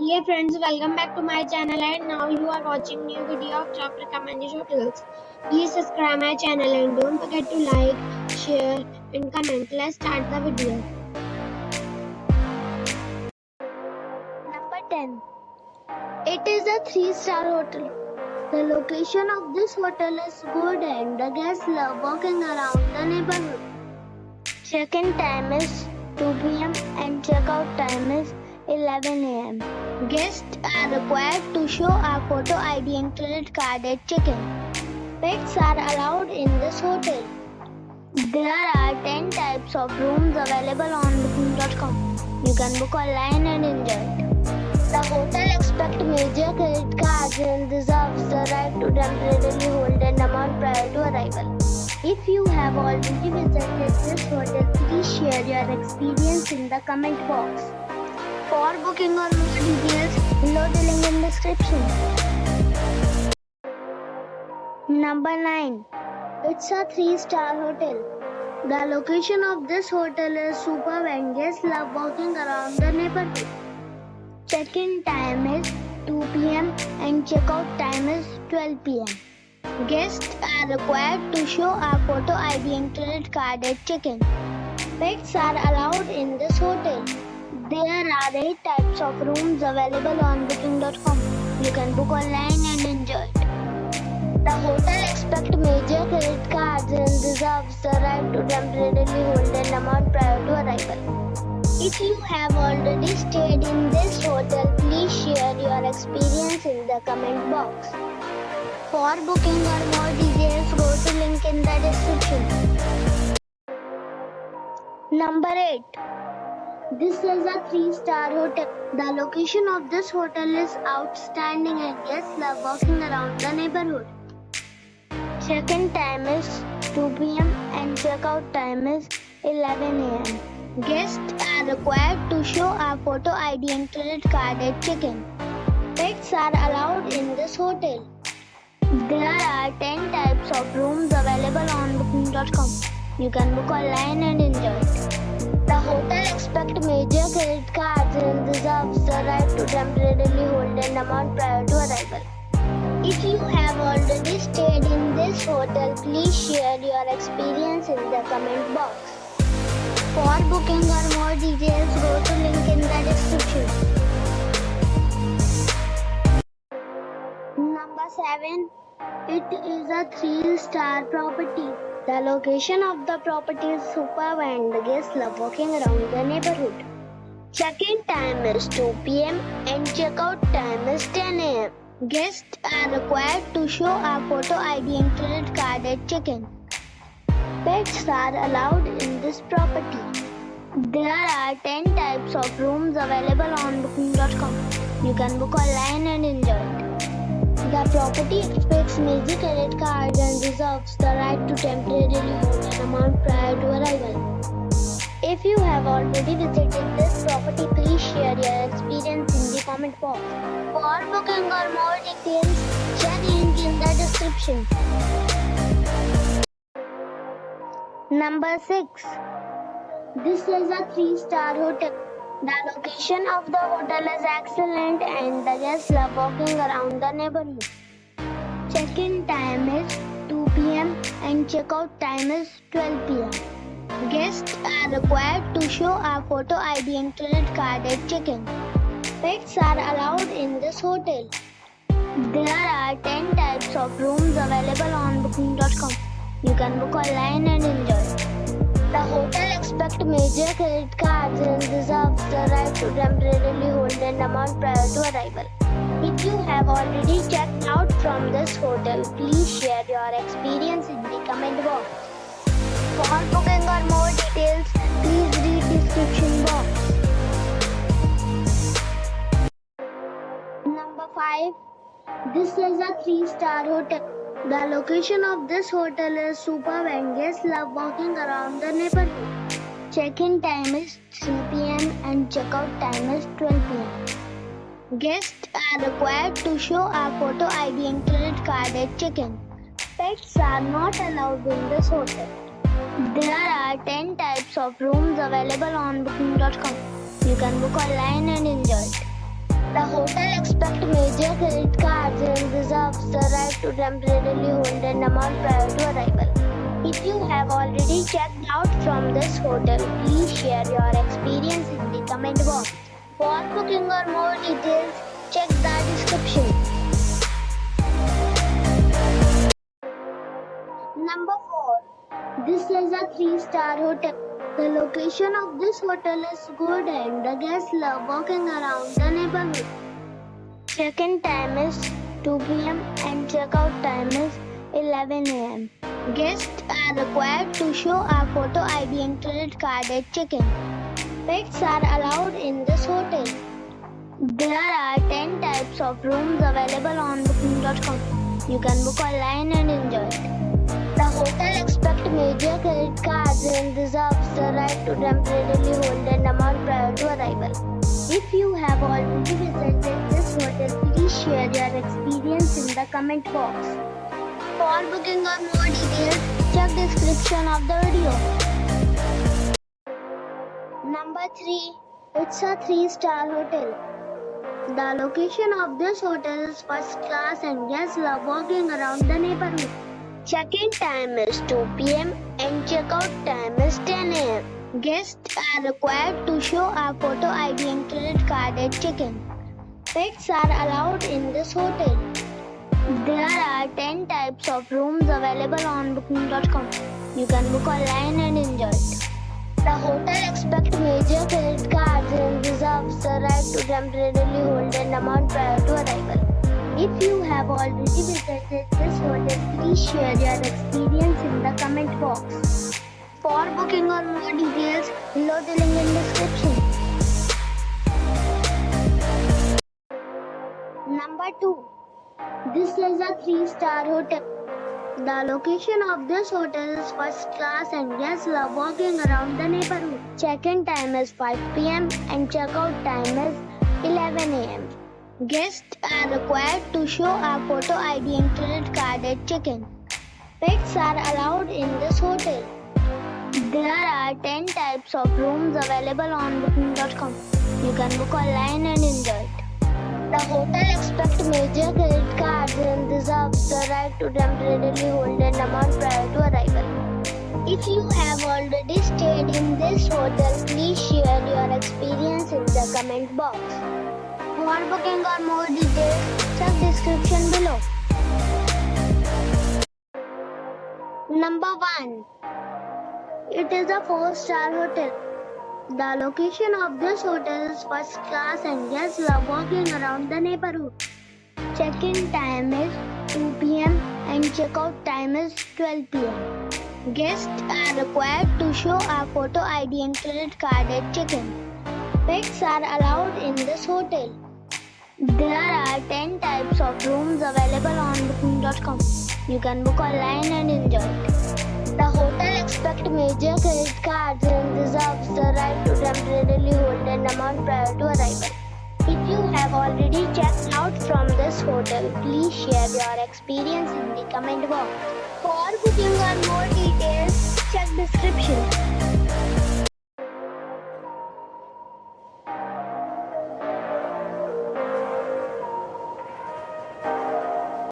Hey friends, welcome back to my channel and now you are watching new video of top recommended hotels. Please subscribe my channel and don't forget to like, share and comment. Let's start the video. Number 10. It is a 3-star hotel. The location of this hotel is good and the guests love walking around the neighborhood. Check-in time is 2 p.m. and check-out time is 11 a.m. Guests are required to show a photo ID and credit card at check-in. Pets are allowed in this hotel. There are 10 types of rooms available on booking.com. You can book online and enjoy it. The hotel expects major credit cards and reserves the right to temporarily hold an amount prior to arrival. If you have already visited this hotel, please share your experience in the comment box. For booking or more details, below the link in description. Number 9. It's a 3-star hotel. The location of this hotel is superb and guests love walking around the neighborhood. Check-in time is 2 p.m. and check-out time is 12 p.m. Guests are required to show a photo ID and credit card at check-in. Pets are allowed in this hotel. There are 8 types of rooms available on booking.com. You can book online and enjoy it. The hotel expects major credit cards and reserves the right to temporarily hold an amount prior to arrival. If you have already stayed in this hotel, please share your experience in the comment box. For booking or more details, go to link in the description. Number 8. This is a 3-star hotel. The location of this hotel is outstanding and guests love walking around the neighborhood. Check-in time is 2 p.m. and check-out time is 11 a.m. Guests are required to show a photo ID and credit card at check-in. Pets are allowed in this hotel. There are 10 types of rooms available on booking.com. You can book online and enjoy it. The hotel expects major credit cards and reserves the right to temporarily hold an amount prior to arrival. If you have already stayed in this hotel, please share your experience in the comment box. For booking or more details, go to link in the description. Number 7. It is a 3-star property. The location of the property is superb and the guests love walking around the neighborhood. Check-in time is 2 p.m. and check-out time is 10 a.m. Guests are required to show a photo ID and credit card at check-in. Pets are allowed in this property. There are 10 types of rooms available on booking.com. You can book online and enjoy it. The property expects major credit cards and reserves the right to temporarily hold an amount prior to arrival. If you have already visited this property, please share your experience in the comment box. For booking or more details, check link in the description. Number 6. This is a 3-star hotel. The location of the hotel is excellent and the guests love walking around the neighborhood. Check-in time is 2 p.m. and check-out time is 12 p.m. Guests are required to show a photo ID and credit card at check-in. Pets are allowed in this hotel. There are 10 types of rooms available on booking.com. You can book online and enjoy it. The hotel expects major credit cards and reserves the right to temporarily hold an amount prior to arrival. If you have already checked out from this hotel, please share your experience in the comment box. For booking or more details, please read description box. Number 5. This is a 3-star hotel. The location of this hotel is superb and guests love walking around the neighborhood. Check-in time is 3 p.m. and check-out time is 12 p.m. Guests are required to show a photo ID and credit card at check-in. Pets are not allowed in this hotel. There are 10 types of rooms available on booking.com. You can book online and enjoy it. The hotel expects major credit cards and reserves the right to temporarily hold an amount prior to arrival. If you have already checked out from this hotel, please share your experience in the comment box. For booking or more details, check the description. Number 4. This is a 3-star hotel. The location of this hotel is good and the guests love walking around the neighborhood. Check-in time is 2 p.m. and check-out time is 11 a.m. Guests are required to show a photo ID and credit card at check-in. Pets are allowed in this hotel. There are 10 types of rooms available on booking.com. You can book online and enjoy it. The hotel expects major credit cards and reserves the right to temporarily hold an amount prior to arrival. If you have already visited this hotel, please share your experience in the comment box. For booking or more details, check description of the video. Number 3. It's a 3-star hotel. The location of this hotel is first class and guests love walking around the neighborhood. Check-in time is 2 p.m. and check-out time is 10 a.m. Guests are required to show a photo ID and credit card at check-in. Pets are allowed in this hotel. There are 10 types of rooms available on booking.com. You can book online and enjoy it. The hotel expects major credit cards and reserves the right to temporarily hold an amount prior to arrival. If you have already visited this hotel, please share your experience in the comment box. For booking or more details, below the link in description. Number 2. This is a 3-star hotel. The location of this hotel is first class and guests love walking around the neighborhood. Check-in time is 5 p.m. and check-out time is 11 a.m. Guests are required to show a photo ID and credit card at check-in. Pets are allowed in this hotel. There are 10 types of rooms available on booking.com. You can book online and enjoy it. The hotel expects major credit cards and reserves the right to temporarily hold an amount prior to arrival. If you have already stayed in this hotel, please share your experience in the comment box. For booking or more details, check description below. Number 1. It is a 4-star hotel. The location of this hotel is first class and guests love walking around the neighborhood. Check-in time is 2 p.m. and check-out time is 12 p.m. Guests are required to show a photo ID and credit card at check-in. Pets are allowed in this hotel. There are 10 types of rooms available on booking.com. You can book online and enjoy it. The hotel expects major credit cards and reserves the right to temporarily hold an amount prior to arrival. If you have already checked out from this hotel, please share your experience in the comment box. For booking or more details, check description.